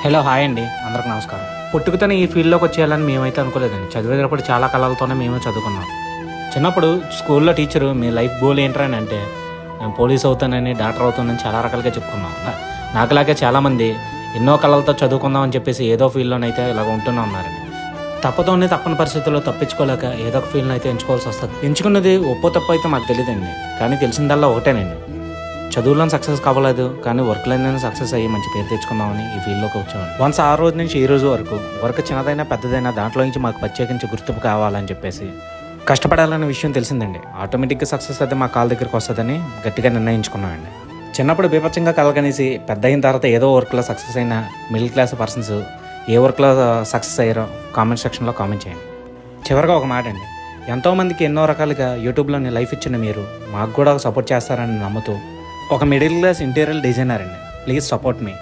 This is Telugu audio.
హలో హాయ్ అండి, అందరికి నమస్కారం. పుట్టుకతోనే ఈ ఫీల్డ్లోకి వచ్చేయాలని మేమైతే అనుకోలేదండి. చదివేటప్పుడు చాలా కళలతోనే మేము చదువుకున్నాం. చిన్నప్పుడు స్కూల్లో టీచరు మీ లైఫ్ గోల్ ఏంట్రా అని అంటే నేను పోలీస్ అవుతానని, డాక్టర్ అవుతానని చాలా రకాలుగా చెప్పుకున్నాం. నాకులాగే చాలామంది ఎన్నో కళలతో చదువుకుందామని చెప్పేసి ఏదో ఫీల్డ్లోనైతే ఇలాగ ఉంటూనే ఉన్నారండి. తప్పని పరిస్థితుల్లో తప్పించుకోలేక ఏదో ఒక ఫీల్డ్ని అయితే ఎంచుకోవాల్సి వస్తుంది. ఎంచుకున్నది ఒప్పో తప్పు అయితే మాకు తెలియదండి, కానీ తెలిసిందల్లా ఒకటేనండి, చదువులో సక్సెస్ కావలేదు కానీ వర్క్లోనే సక్సెస్ అయ్యి మంచి పేరు తెచ్చుకుందామని ఈ ఫీల్డ్లోకి వచ్చాము. వన్స్ ఆ రోజు నుంచి ఈ రోజు వరకు వర్క్ చిన్నదైనా పెద్దదైనా దాంట్లో నుంచి మాకు ప్రత్యేకించి గుర్తింపు కావాలని చెప్పేసి కష్టపడాలనే విషయం తెలిసిందండి. ఆటోమేటిక్గా సక్సెస్ అయితే మా కాళ్ళ దగ్గరికి వస్తుందని గట్టిగా నిర్ణయించుకున్నామండి. చిన్నప్పుడు బీభత్సంగా కలగనేసి పెద్ద అయిన తర్వాత ఏదో వర్క్లో సక్సెస్ అయిన మిడిల్ క్లాస్ పర్సన్స్ ఏ వర్క్లో సక్సెస్ అయ్యారో కామెంట్ సెక్షన్లో కామెంట్ చేయండి. చివరిగా ఒక మాట అండి, ఎంతోమందికి ఎన్నో రకాలుగా యూట్యూబ్లోని లైఫ్ ఇచ్చిన మీరు మాకు కూడా సపోర్ట్ చేస్తారని నమ్ముతూ ఒక మిడిల్ క్లాస్ ఇంటీరియర్ డిజైనర్ అండి. Please support me.